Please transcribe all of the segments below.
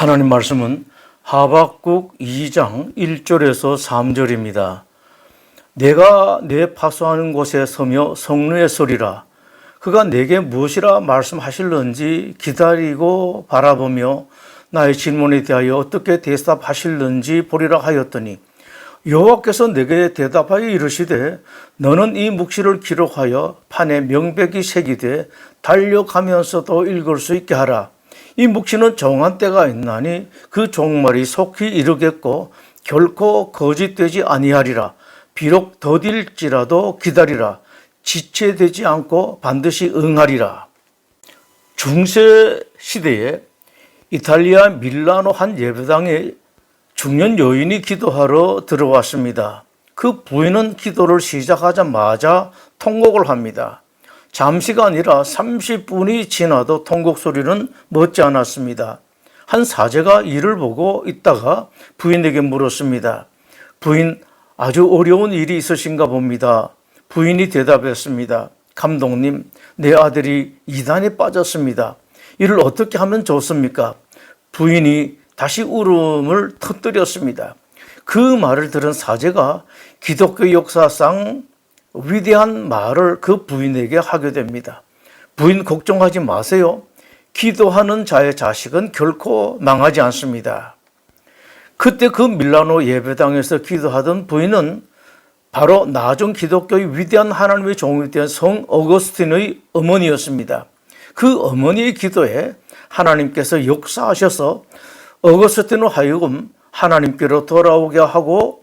하나님 말씀은 하박국 2장 1절에서 3절입니다. 내가 내 파수하는 곳에 서며 성루에 서리라. 그가 내게 무엇이라 말씀하실는지 기다리고 바라보며 나의 질문에 대하여 어떻게 대답하실는지 보리라 하였더니 여호와께서 내게 대답하여 이르시되 너는 이 묵시를 기록하여 판에 명백히 새기되 달려가면서도 읽을 수 있게 하라. 이 묵시는 정한 때가 있나니 그 종말이 속히 이르겠고 결코 거짓되지 아니하리라. 비록 더딜지라도 기다리라. 지체되지 않고 반드시 응하리라. 중세 시대에 이탈리아 밀라노 한 예배당에 중년 여인이 기도하러 들어왔습니다. 그 부인은 기도를 시작하자마자 통곡을 합니다. 잠시가 아니라 30분이 지나도 통곡 소리는 멎지 않았습니다. 한 사제가 이를 보고 있다가 부인에게 물었습니다. 부인, 아주 어려운 일이 있으신가 봅니다. 부인이 대답했습니다. 감독님, 내 아들이 이단에 빠졌습니다. 이를 어떻게 하면 좋습니까? 부인이 다시 울음을 터뜨렸습니다. 그 말을 들은 사제가 기독교 역사상 위대한 말을 그 부인에게 하게 됩니다. 부인 걱정하지 마세요. 기도하는 자의 자식은 결코 망하지 않습니다. 그때 그 밀라노 예배당에서 기도하던 부인은 바로 나중 기독교의 위대한 하나님의 종이 된 성 어거스틴의 어머니였습니다. 그 어머니의 기도에 하나님께서 역사하셔서 어거스틴으로 하여금 하나님께로 돌아오게 하고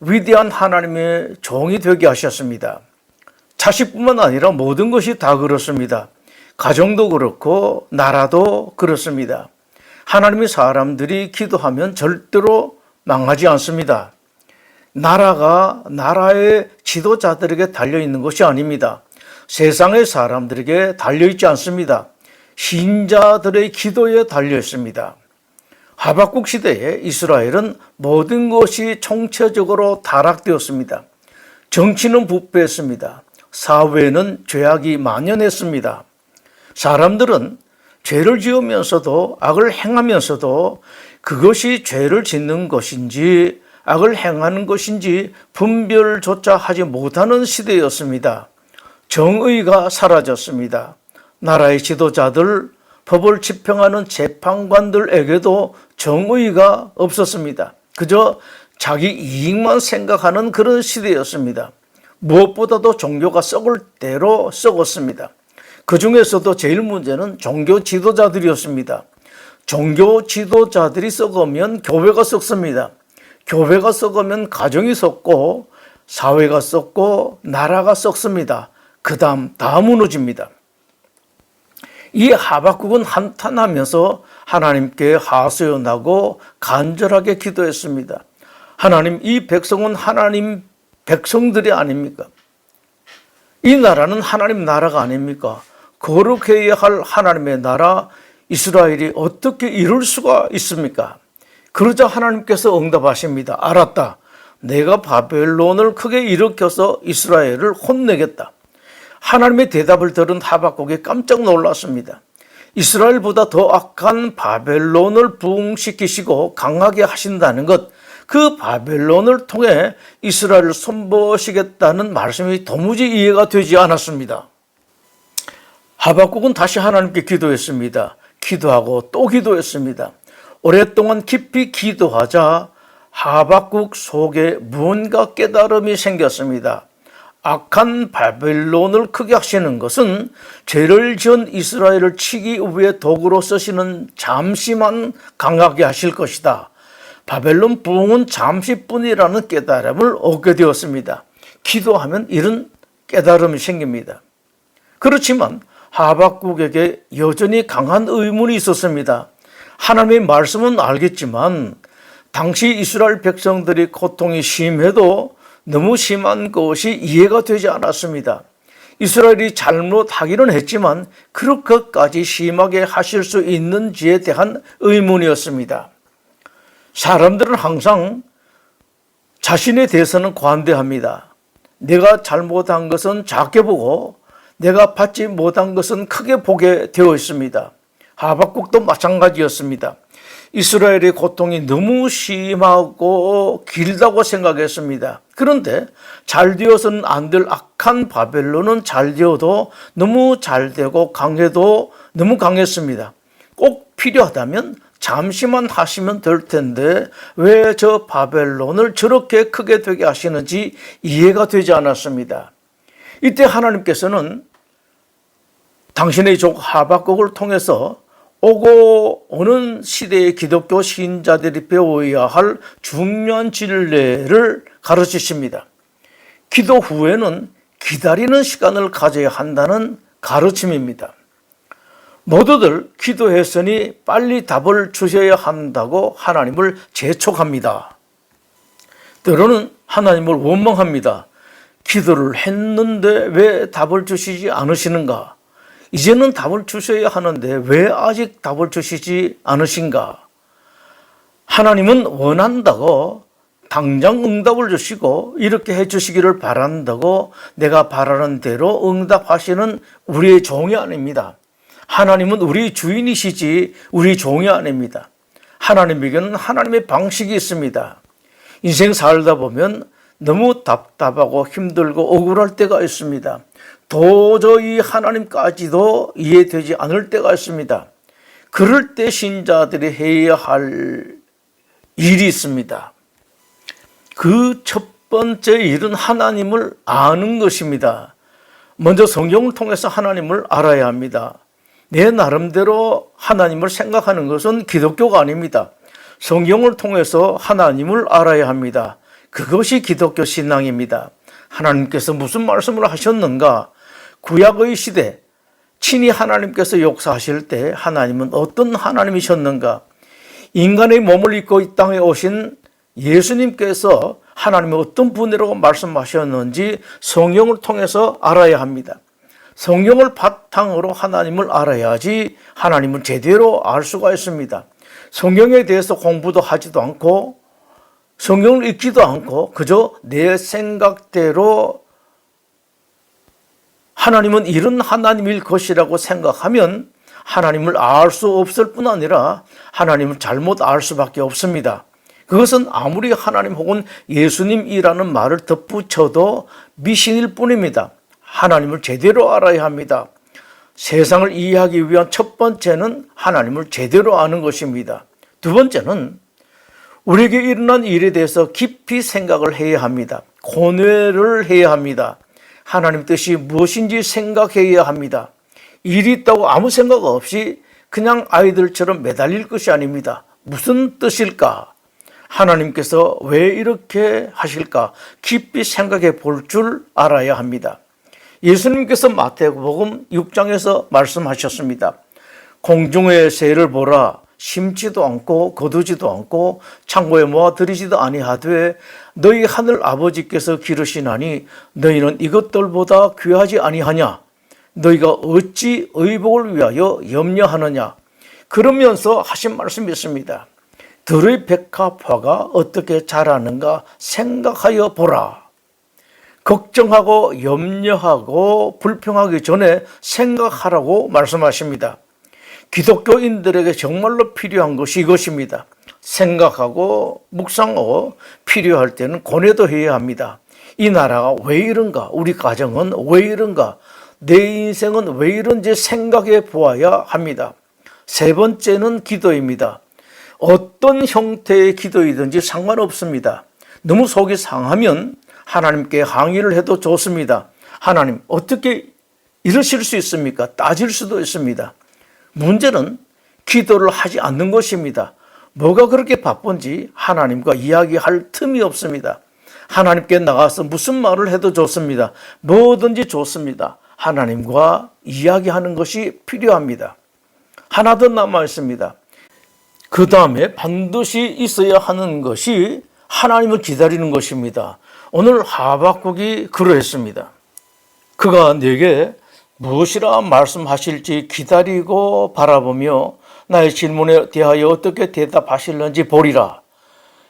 위대한 하나님의 종이 되게 하셨습니다. 자식뿐만 아니라 모든 것이 다 그렇습니다. 가정도 그렇고 나라도 그렇습니다. 하나님의 사람들이 기도하면 절대로 망하지 않습니다. 나라가 나라의 지도자들에게 달려있는 것이 아닙니다. 세상의 사람들에게 달려있지 않습니다. 신자들의 기도에 달려있습니다. 하박국 시대에 이스라엘은 모든 것이 총체적으로 타락되었습니다. 정치는 부패했습니다. 사회는 죄악이 만연했습니다. 사람들은 죄를 지으면서도 악을 행하면서도 그것이 죄를 짓는 것인지 악을 행하는 것인지 분별조차 하지 못하는 시대였습니다. 정의가 사라졌습니다. 나라의 지도자들, 법을 집행하는 재판관들에게도 정의가 없었습니다. 그저 자기 이익만 생각하는 그런 시대였습니다. 무엇보다도 종교가 썩을 대로 썩었습니다. 그 중에서도 제일 문제는 종교 지도자들이었습니다. 종교 지도자들이 썩으면 교회가 썩습니다. 교회가 썩으면 가정이 썩고 사회가 썩고 나라가 썩습니다. 그 다음 다 무너집니다. 이 하박국은 한탄하면서 하나님께 하소연하고 간절하게 기도했습니다. 하나님, 이 백성은 하나님 백성들이 아닙니까? 이 나라는 하나님 나라가 아닙니까? 거룩해야 할 하나님의 나라 이스라엘이 어떻게 이룰 수가 있습니까? 그러자 하나님께서 응답하십니다. 알았다. 내가 바벨론을 크게 일으켜서 이스라엘을 혼내겠다. 하나님의 대답을 들은 하박국이 깜짝 놀랐습니다. 이스라엘보다 더 악한 바벨론을 부흥시키시고 강하게 하신다는 것, 그 바벨론을 통해 이스라엘을 손보시겠다는 말씀이 도무지 이해가 되지 않았습니다. 하박국은 다시 하나님께 기도했습니다. 기도하고 또 기도했습니다. 오랫동안 깊이 기도하자 하박국 속에 무언가 깨달음이 생겼습니다. 악한 바벨론을 크게 하시는 것은 죄를 지은 이스라엘을 치기 위해 도구로 쓰시는 잠시만 강하게 하실 것이다. 바벨론 부흥은 잠시뿐이라는 깨달음을 얻게 되었습니다. 기도하면 이런 깨달음이 생깁니다. 그렇지만 하박국에게 여전히 강한 의문이 있었습니다. 하나님의 말씀은 알겠지만 당시 이스라엘 백성들이 고통이 심해도 너무 심한 것이 이해가 되지 않았습니다. 이스라엘이 잘못하기는 했지만 그렇게까지 심하게 하실 수 있는지에 대한 의문이었습니다. 사람들은 항상 자신에 대해서는 관대합니다. 내가 잘못한 것은 작게 보고 내가 받지 못한 것은 크게 보게 되어 있습니다. 하박국도 마찬가지였습니다. 이스라엘의 고통이 너무 심하고 길다고 생각했습니다. 그런데 잘 되어서는 안 될 악한 바벨론은 잘 되어도 너무 잘 되고 강해도 너무 강했습니다. 꼭 필요하다면 잠시만 하시면 될 텐데 왜 저 바벨론을 저렇게 크게 되게 하시는지 이해가 되지 않았습니다. 이때 하나님께서는 당신의 족 하박국을 통해서 오고 오는 시대의 기독교 신자들이 배워야 할 중요한 진리를 가르치십니다. 기도 후에는 기다리는 시간을 가져야 한다는 가르침입니다. 모두들 기도했으니 빨리 답을 주셔야 한다고 하나님을 재촉합니다. 때로는 하나님을 원망합니다. 기도를 했는데 왜 답을 주시지 않으시는가? 이제는 답을 주셔야 하는데 왜 아직 답을 주시지 않으신가? 하나님은 원한다고 당장 응답을 주시고 이렇게 해주시기를 바란다고 내가 바라는 대로 응답하시는 우리의 종이 아닙니다. 하나님은 우리 주인이시지 우리 종이 아닙니다. 하나님에게는 하나님의 방식이 있습니다. 인생 살다 보면 너무 답답하고 힘들고 억울할 때가 있습니다. 도저히 하나님까지도 이해되지 않을 때가 있습니다. 그럴 때 신자들이 해야 할 일이 있습니다. 그 첫 번째 일은 하나님을 아는 것입니다. 먼저 성경을 통해서 하나님을 알아야 합니다. 내 나름대로 하나님을 생각하는 것은 기독교가 아닙니다. 성경을 통해서 하나님을 알아야 합니다. 그것이 기독교 신앙입니다. 하나님께서 무슨 말씀을 하셨는가? 구약의 시대 친히 하나님께서 역사하실 때 하나님은 어떤 하나님이셨는가? 인간의 몸을 입고 이 땅에 오신 예수님께서 하나님의 어떤 분이라고 말씀하셨는지 성경을 통해서 알아야 합니다. 성경을 바탕으로 하나님을 알아야지 하나님을 제대로 알 수가 있습니다. 성경에 대해서 공부도 하지도 않고 성경을 읽지도 않고 그저 내 생각대로 하나님은 이런 하나님일 것이라고 생각하면 하나님을 알 수 없을 뿐 아니라 하나님을 잘못 알 수밖에 없습니다. 그것은 아무리 하나님 혹은 예수님이라는 말을 덧붙여도 미신일 뿐입니다. 하나님을 제대로 알아야 합니다. 세상을 이해하기 위한 첫 번째는 하나님을 제대로 아는 것입니다. 두 번째는 우리에게 일어난 일에 대해서 깊이 생각을 해야 합니다. 고뇌를 해야 합니다. 하나님 뜻이 무엇인지 생각해야 합니다. 일이 있다고 아무 생각 없이 그냥 아이들처럼 매달릴 것이 아닙니다. 무슨 뜻일까? 하나님께서 왜 이렇게 하실까? 깊이 생각해 볼 줄 알아야 합니다. 예수님께서 마태복음 6장에서 말씀하셨습니다. 공중의 새를 보라. 심지도 않고 거두지도 않고 창고에 모아 들이지도 아니하되 너희 하늘 아버지께서 기르시나니 너희는 이것들보다 귀하지 아니하냐? 너희가 어찌 의복을 위하여 염려하느냐? 그러면서 하신 말씀이 있습니다. 들의 백합화가 어떻게 자라는가 생각하여 보라. 걱정하고 염려하고 불평하기 전에 생각하라고 말씀하십니다. 기독교인들에게 정말로 필요한 것이 이것입니다. 생각하고 묵상하고 필요할 때는 고뇌도 해야 합니다. 이 나라가 왜 이런가? 우리 가정은 왜 이런가? 내 인생은 왜 이런지 생각해 보아야 합니다. 세 번째는 기도입니다. 어떤 형태의 기도이든지 상관없습니다. 너무 속이 상하면 하나님께 항의를 해도 좋습니다. 하나님, 어떻게 이러실 수 있습니까? 따질 수도 있습니다. 문제는 기도를 하지 않는 것입니다. 뭐가 그렇게 바쁜지 하나님과 이야기할 틈이 없습니다. 하나님께 나가서 무슨 말을 해도 좋습니다. 뭐든지 좋습니다. 하나님과 이야기하는 것이 필요합니다. 하나 더 남아 있습니다. 그 다음에 반드시 있어야 하는 것이 하나님을 기다리는 것입니다. 오늘 하박국이 그러했습니다. 그가 내게 무엇이라 말씀하실지 기다리고 바라보며 나의 질문에 대하여 어떻게 대답하실는지 보리라.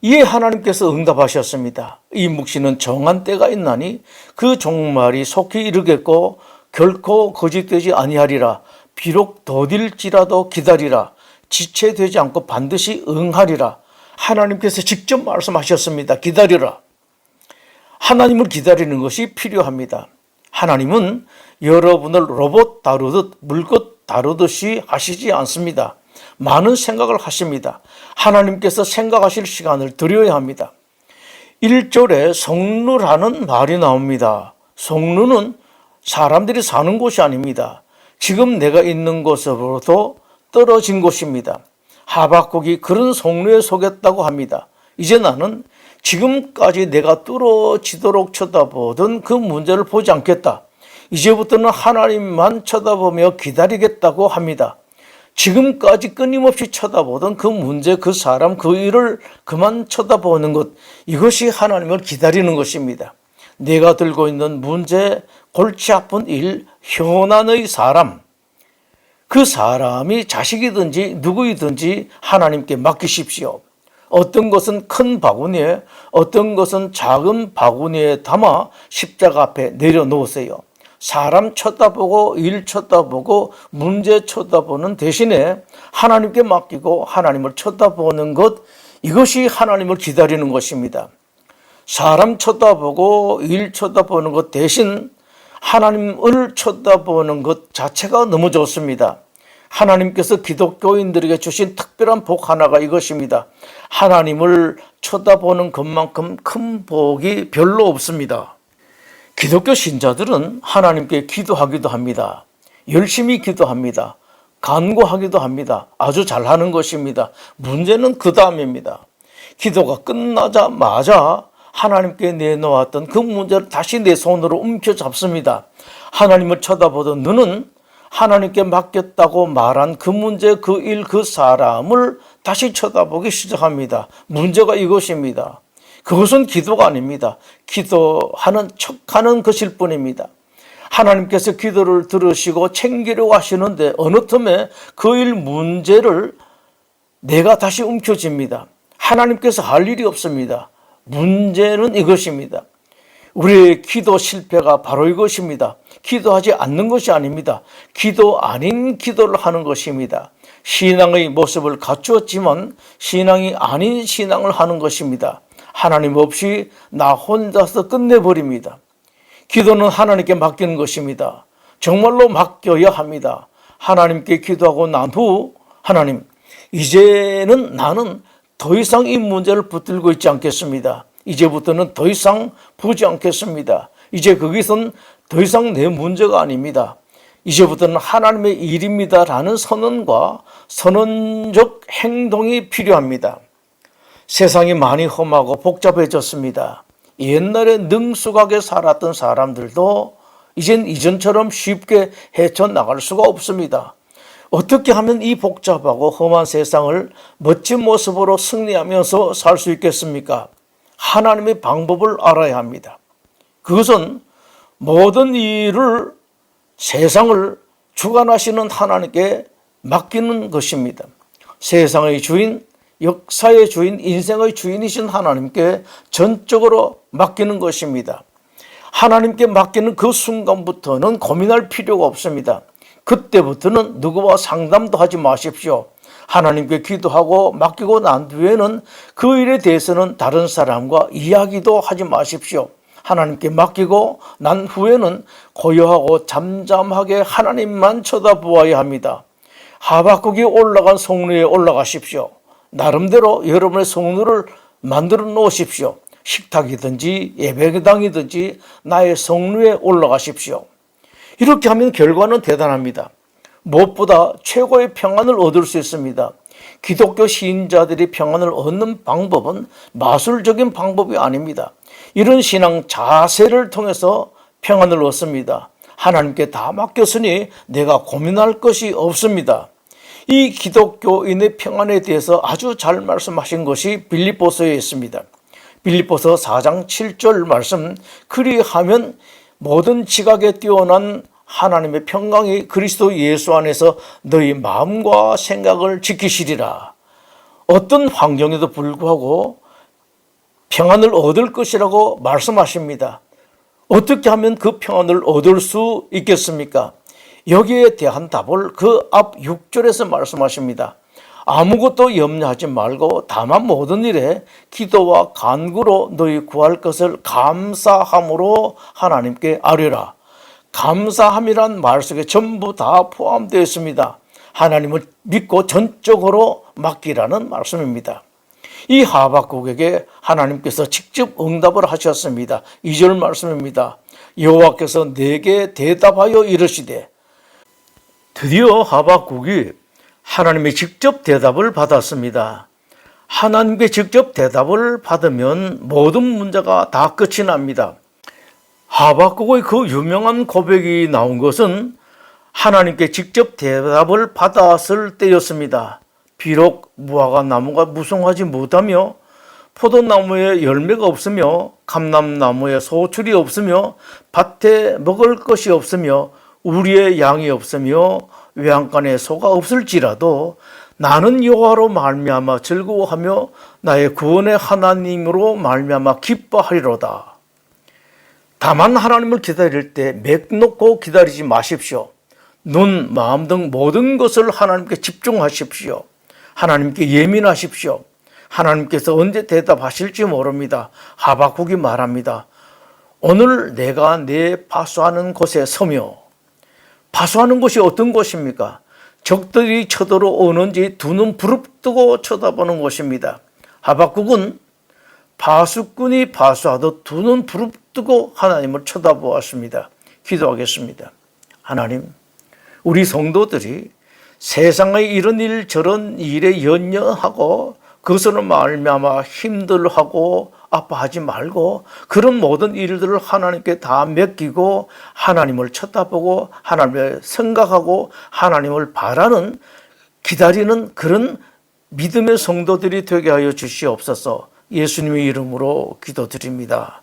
이에 하나님께서 응답하셨습니다. 이 묵시는 정한 때가 있나니 그 종말이 속히 이르겠고 결코 거짓되지 아니하리라. 비록 더딜지라도 기다리라. 지체되지 않고 반드시 응하리라. 하나님께서 직접 말씀하셨습니다. 기다리라. 하나님을 기다리는 것이 필요합니다. 하나님은 여러분을 로봇 다루듯 물것 다루듯이 하시지 않습니다. 많은 생각을 하십니다. 하나님께서 생각하실 시간을 드려야 합니다. 1절에 성루라는 말이 나옵니다. 성루는 사람들이 사는 곳이 아닙니다. 지금 내가 있는 곳으로부터 떨어진 곳입니다. 하박국이 그런 성루에 속했다고 합니다. 이제 나는 지금까지 내가 뚫어지도록 쳐다보던 그 문제를 보지 않겠다. 이제부터는 하나님만 쳐다보며 기다리겠다고 합니다. 지금까지 끊임없이 쳐다보던 그 문제, 그 사람, 그 일을 그만 쳐다보는 것, 이것이 하나님을 기다리는 것입니다. 내가 들고 있는 문제, 골치 아픈 일, 현안의 사람, 그 사람이 자식이든지 누구이든지 하나님께 맡기십시오. 어떤 것은 큰 바구니에, 어떤 것은 작은 바구니에 담아 십자가 앞에 내려놓으세요. 사람 쳐다보고 일 쳐다보고 문제 쳐다보는 대신에 하나님께 맡기고 하나님을 쳐다보는 것, 이것이 하나님을 기다리는 것입니다. 사람 쳐다보고 일 쳐다보는 것 대신 하나님을 쳐다보는 것 자체가 너무 좋습니다. 하나님께서 기독교인들에게 주신 특별한 복 하나가 이것입니다. 하나님을 쳐다보는 것만큼 큰 복이 별로 없습니다. 기독교 신자들은 하나님께 기도하기도 합니다. 열심히 기도합니다. 간구하기도 합니다. 아주 잘하는 것입니다. 문제는 그 다음입니다. 기도가 끝나자마자 하나님께 내놓았던 그 문제를 다시 내 손으로 움켜잡습니다. 하나님을 쳐다보던 눈은 하나님께 맡겼다고 말한 그 문제, 그 일, 그 사람을 다시 쳐다보기 시작합니다. 문제가 이것입니다. 그것은 기도가 아닙니다. 기도하는 척하는 것일 뿐입니다. 하나님께서 기도를 들으시고 챙기려고 하시는데 어느 틈에 그 일 문제를 내가 다시 움켜쥡니다. 하나님께서 할 일이 없습니다. 문제는 이것입니다. 우리의 기도 실패가 바로 이것입니다. 기도하지 않는 것이 아닙니다. 기도 아닌 기도를 하는 것입니다. 신앙의 모습을 갖추었지만 신앙이 아닌 신앙을 하는 것입니다. 하나님 없이 나 혼자서 끝내버립니다. 기도는 하나님께 맡기는 것입니다. 정말로 맡겨야 합니다. 하나님께 기도하고 난 후 하나님, 이제는 나는 더 이상 이 문제를 붙들고 있지 않겠습니다. 이제부터는 더 이상 보지 않겠습니다. 이제 거기선 더 이상 내 문제가 아닙니다. 이제부터는 하나님의 일입니다라는 선언과 선언적 행동이 필요합니다. 세상이 많이 험하고 복잡해졌습니다. 옛날에 능숙하게 살았던 사람들도 이젠 이전처럼 쉽게 헤쳐나갈 수가 없습니다. 어떻게 하면 이 복잡하고 험한 세상을 멋진 모습으로 승리하면서 살 수 있겠습니까? 하나님의 방법을 알아야 합니다. 그것은 모든 일을, 세상을 주관하시는 하나님께 맡기는 것입니다. 세상의 주인, 역사의 주인, 인생의 주인이신 하나님께 전적으로 맡기는 것입니다. 하나님께 맡기는 그 순간부터는 고민할 필요가 없습니다. 그때부터는 누구와 상담도 하지 마십시오. 하나님께 기도하고 맡기고 난 뒤에는 그 일에 대해서는 다른 사람과 이야기도 하지 마십시오. 하나님께 맡기고 난 후에는 고요하고 잠잠하게 하나님만 쳐다보아야 합니다. 하박국이 올라간 성루에 올라가십시오. 나름대로 여러분의 성루를 만들어 놓으십시오. 식탁이든지 예배당이든지 나의 성루에 올라가십시오. 이렇게 하면 결과는 대단합니다. 무엇보다 최고의 평안을 얻을 수 있습니다. 기독교 신자들이 평안을 얻는 방법은 마술적인 방법이 아닙니다. 이런 신앙 자세를 통해서 평안을 얻습니다. 하나님께 다 맡겼으니 내가 고민할 것이 없습니다. 이 기독교인의 평안에 대해서 아주 잘 말씀하신 것이 빌립보서에 있습니다. 빌립보서 4장 7절 말씀, 그리하면 모든 지각에 뛰어난 하나님의 평강이 그리스도 예수 안에서 너희 마음과 생각을 지키시리라. 어떤 환경에도 불구하고 평안을 얻을 것이라고 말씀하십니다. 어떻게 하면 그 평안을 얻을 수 있겠습니까? 여기에 대한 답을 그 앞 6절에서 말씀하십니다. 아무것도 염려하지 말고 다만 모든 일에 기도와 간구로 너희 구할 것을 감사함으로 하나님께 아뢰라. 감사함이란 말 속에 전부 다 포함되어 있습니다. 하나님을 믿고 전적으로 맡기라는 말씀입니다. 이 하박국에게 하나님께서 직접 응답을 하셨습니다. 2절 말씀입니다. 여호와께서 내게 대답하여 이르시되, 드디어 하박국이 하나님의 직접 대답을 받았습니다. 하나님께 직접 대답을 받으면 모든 문제가 다 끝이 납니다. 하박국의 그 유명한 고백이 나온 것은 하나님께 직접 대답을 받았을 때였습니다. 비록 무화과 나무가 무성하지 못하며 포도나무에 열매가 없으며 감람나무에 소출이 없으며 밭에 먹을 것이 없으며 우리의 양이 없으며 외양간에 소가 없을지라도 나는 여호와로 말미암아 즐거워하며 나의 구원의 하나님으로 말미암아 기뻐하리로다. 다만 하나님을 기다릴 때 맥 놓고 기다리지 마십시오. 눈, 마음 등 모든 것을 하나님께 집중하십시오. 하나님께 예민하십시오. 하나님께서 언제 대답하실지 모릅니다. 하박국이 말합니다. 오늘 내가 내 파수하는 곳에 서며, 파수하는 곳이 어떤 곳입니까? 적들이 쳐들어오는지 두 눈 부릅뜨고 쳐다보는 곳입니다. 하박국은 파수꾼이 파수하듯 두 눈 부릅뜨고 하나님을 쳐다보았습니다. 기도하겠습니다. 하나님, 우리 성도들이 세상의 이런 일 저런 일에 연연하고 그것으로 말미암아 힘들어하고 아파하지 말고 그런 모든 일들을 하나님께 다 맡기고 하나님을 쳐다보고 하나님을 생각하고 하나님을 바라는 기다리는 그런 믿음의 성도들이 되게 하여 주시옵소서. 예수님의 이름으로 기도드립니다.